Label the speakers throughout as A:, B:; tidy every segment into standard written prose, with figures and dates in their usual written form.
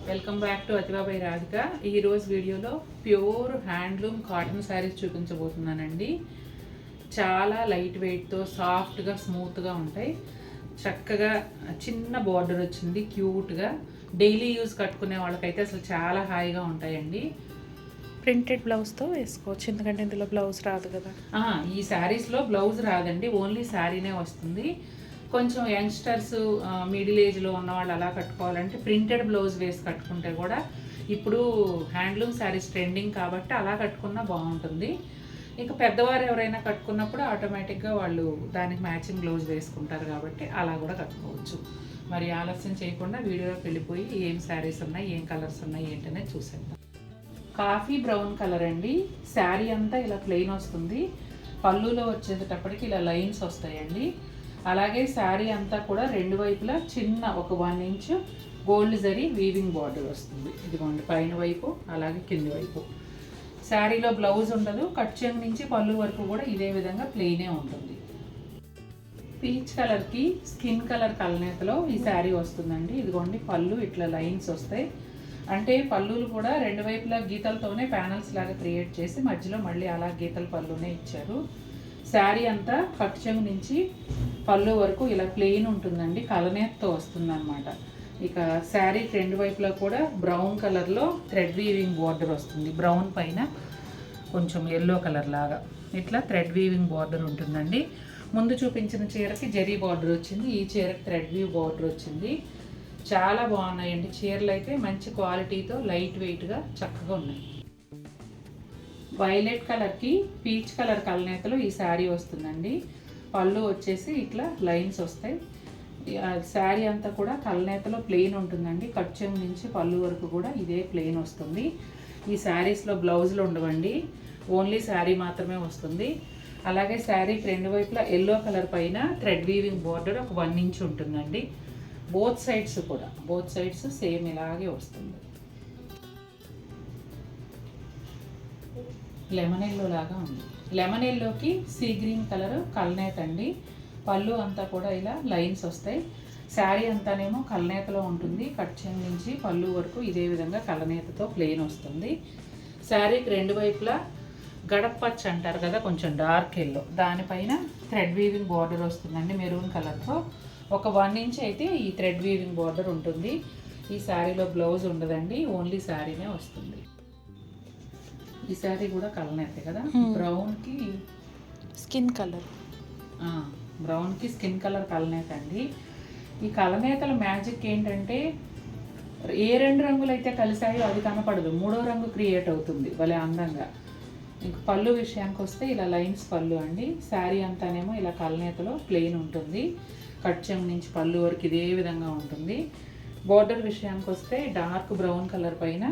A: Welcome back to అతిబాబాయ్ రాధిక. ఈరోజు వీడియోలో ప్యూర్ హ్యాండ్లూమ్ కాటన్ శారీస్ చూపించబోతున్నానండి. చాలా లైట్ వెయిట్తో సాఫ్ట్గా స్మూత్గా ఉంటాయి. చక్కగా చిన్న బార్డర్ వచ్చింది, క్యూట్గా డైలీ యూజ్ కట్టుకునే వాళ్ళకైతే అసలు చాలా హాయిగా ఉంటాయండి.
B: ప్రింటెడ్ బ్లౌజ్తో వేసుకోవచ్చు, ఎందుకంటే ఇందులో బ్లౌజ్ రాదు కదా.
A: ఈ శారీస్లో బ్లౌజ్ రాదండి, ఓన్లీ శారీనే వస్తుంది. కొంచెం యంగ్స్టర్స్ మిడిల్ ఏజ్లో ఉన్నవాళ్ళు అలా కట్టుకోవాలంటే ప్రింటెడ్ బ్లౌజ్ వేసి కట్టుకుంటే కూడా ఇప్పుడు హ్యాండ్లూమ్ శారీస్ ట్రెండింగ్ కాబట్టి అలా కట్టుకున్నా బాగుంటుంది. ఇక పెద్దవారు ఎవరైనా కట్టుకున్నప్పుడు ఆటోమేటిక్గా వాళ్ళు దానికి మ్యాచింగ్ బ్లౌజ్ వేసుకుంటారు కాబట్టి అలా కూడా కట్టుకోవచ్చు. మరి ఆలస్యం చేయకుండా వీడియోలోకి వెళ్ళిపోయి ఏం శారీస్ ఉన్నాయి, ఏం కలర్స్ ఉన్నాయి ఏంటనే చూసేద్దాం. కాఫీ బ్రౌన్ కలర్ అండి. శారీ అంతా ఇలా ప్లెయిన్ వస్తుంది, పళ్ళులో వచ్చేటప్పటికి ఇలా లైన్స్ వస్తాయండి. అలాగే శారీ అంతా కూడా రెండు వైపులా చిన్న ఒక 1 inch gold zari weaving border వస్తుంది. ఇదిగోండి పైన వైపు అలాగే కింది వైపు. శారీలో బ్లౌజ్ ఉండదు, కట్ చెంగు నుంచి పళ్ళు వరకు కూడా ఇదే విధంగా ప్లెయినే ఉంటుంది. పీచ్ కలర్కి స్కిన్ కలర్ కలనేతలో ఈ శారీ వస్తుందండి. ఇదిగోండి పళ్ళు ఇట్లా లైన్స్ వస్తాయి, అంటే పళ్ళులు కూడా రెండు వైపులా గీతలతోనే ప్యానల్స్ లాగా క్రియేట్ చేసి మధ్యలో మళ్ళీ అలా గీతల పళ్ళునే ఇచ్చారు. శారీ అంతా కట్ చెంగు నుంచి పళ్ళు వరకు ఇలా ప్లెయిన్ ఉంటుందండి, కలనేతతో వస్తుంది అనమాట. ఇక శారీ రెండు వైపులా కూడా బ్రౌన్ కలర్లో థ్రెడ్ వీవింగ్ బార్డర్ వస్తుంది. బ్రౌన్ పైన కొంచెం ఎల్లో కలర్ లాగా ఇట్లా థ్రెడ్ వీవింగ్ బార్డర్ ఉంటుందండి. ముందు చూపించిన చీరకి జరీ బార్డర్ వచ్చింది, ఈ చీరకి థ్రెడ్ వీవ్ బార్డర్ వచ్చింది. చాలా బాగున్నాయండి చీరలు అయితే, మంచి క్వాలిటీతో లైట్ వెయిట్గా చక్కగా ఉన్నాయి. వైలెట్ కలర్కి పీచ్ కలర్ కలనేతలో ఈ శారీ వస్తుందండి. పళ్ళు వచ్చేసి ఇట్లా లైన్స్ వస్తాయి. శారీ అంతా కూడా కలనేతలో ప్లెయిన్ ఉంటుందండి, కట్ చెంగు నుంచి పళ్ళు వరకు కూడా ఇదే ప్లెయిన్ వస్తుంది. ఈ శారీస్లో బ్లౌజులు ఉండవండి, ఓన్లీ శారీ మాత్రమే వస్తుంది. అలాగే శారీకి రెండు వైపులా ఎల్లో కలర్ పైన థ్రెడ్ వీవింగ్ బార్డర్ ఒక 1 ఇంచ్ ఉంటుందండి. బోత్ సైడ్స్ సేమ్ ఇలాగే వస్తుంది. లెమన్ ఎల్లో లాగా ఉంది. లెమన్ ఎల్లోకి సీ గ్రీన్ కలర్ కల్నేత అండి. పళ్ళు అంతా కూడా ఇలా లైన్స్ వస్తాయి. శారీ అంతానేమో కల్నేతలో ఉంటుంది, కట్ చెంగు నుంచి పళ్ళు వరకు ఇదే విధంగా కలనేతతో ప్లెయిన్ వస్తుంది. శారీకి రెండు వైపులా గడపచ్చ అంటారు కదా, కొంచెం డార్క్ ఎల్లో, దానిపైన థ్రెడ్ వీవింగ్ బార్డర్ వస్తుందండి మెరూన్ కలర్తో. ఒక 1 ఇంచ్ అయితే ఈ థ్రెడ్ వీవింగ్ బార్డర్ ఉంటుంది. ఈ శారీలో బ్లౌజ్ ఉండదండి, ఓన్లీ శారీనే వస్తుంది. ఈ శారీ కూడా కలనేతే కదా, బ్రౌన్కి
B: స్కిన్ కలర్,
A: బ్రౌన్కి స్కిన్ కలర్ కలనేత అండి. ఈ కలనేతల మ్యాజిక్ ఏంటంటే ఏ 2 రంగులు అయితే కలిసాయో అది కనపడదు, 3వ రంగు క్రియేట్ అవుతుంది భలే అందంగా. ఇంక పళ్ళు విషయానికి వస్తే ఇలా లైన్స్ పళ్ళు అండి. శారీ అంతానేమో ఇలా కలనేతలో ప్లెయిన్ ఉంటుంది, కట్ చెంగు నుంచి పళ్ళు వరకు ఇదే విధంగా ఉంటుంది. బార్డర్ విషయానికి వస్తే డార్క్ బ్రౌన్ కలర్ పైన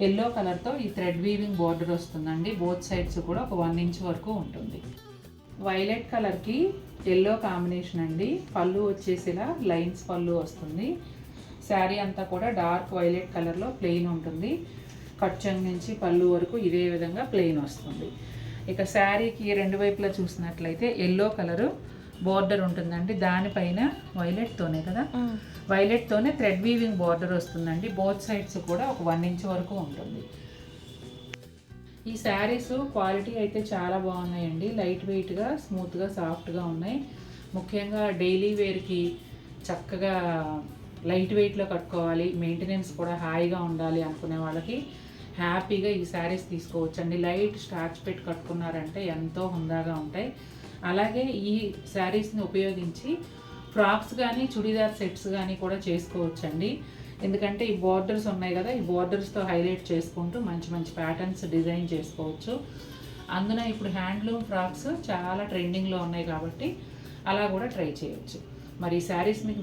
A: ఎల్లో కలర్తో ఈ థ్రెడ్ వీవింగ్ బార్డర్ వస్తుందండి. బోత్ సైడ్స్ కూడా ఒక 1 ఇంచ్ వరకు ఉంటుంది. వైలెట్ కలర్కి ఎల్లో కాంబినేషన్ అండి. పళ్ళు వచ్చేసి ఇలా లైన్స్ పళ్ళు వస్తుంది. శారీ అంతా కూడా డార్క్ వైలెట్ కలర్లో ప్లెయిన్ ఉంటుంది, కట్ చెంగు నుంచి పళ్ళు వరకు ఇదే విధంగా ప్లెయిన్ వస్తుంది. ఇక శారీకి రెండు వైపులా చూసినట్లయితే ఎల్లో కలరు బార్డర్ ఉంటుందండి, దానిపైన వైలెట్తోనే థ్రెడ్ వీవింగ్ బార్డర్ వస్తుందండి. బోత్ సైడ్స్ కూడా ఒక 1 ఇంచ్ వరకు ఉంటుంది. ఈ శారీస్ క్వాలిటీ అయితే చాలా బాగున్నాయండి, లైట్ వెయిట్గా స్మూత్గా సాఫ్ట్గా ఉన్నాయి. ముఖ్యంగా డైలీ వేర్కి చక్కగా లైట్ వెయిట్లో కట్టుకోవాలి, మెయింటెనెన్స్ కూడా హాయిగా ఉండాలి అనుకునే వాళ్ళకి హ్యాపీగా ఈ శారీస్ తీసుకోవచ్చు అండి. లైట్ స్టార్చ్ పెట్టి కట్టుకున్నారంటే ఎంతో హుందాగా ఉంటాయి. అలాగే ఈ శారీస్ని ఉపయోగించి ఫ్రాక్స్ కానీ చుడీదార్ సెట్స్ కానీ కూడా చేసుకోవచ్చండి. ఎందుకంటే ఈ బార్డర్స్ ఉన్నాయి కదా, ఈ బార్డర్స్తో హైలైట్ చేసుకుంటూ మంచి మంచి ప్యాటర్న్స్ డిజైన్ చేసుకోవచ్చు. అందున ఇప్పుడు హ్యాండ్లూమ్ ఫ్రాక్స్ చాలా ట్రెండింగ్లో ఉన్నాయి కాబట్టి అలా కూడా ట్రై చేయొచ్చు. మరి ఈ శారీస్ మీకు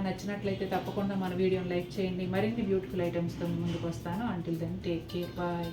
A: నచ్చినట్లయితే తప్పకుండా మన వీడియోని లైక్ చేయండి. మరిన్ని బ్యూటిఫుల్ ఐటమ్స్తో ముందుకు వస్తాను. Until then take care, bye.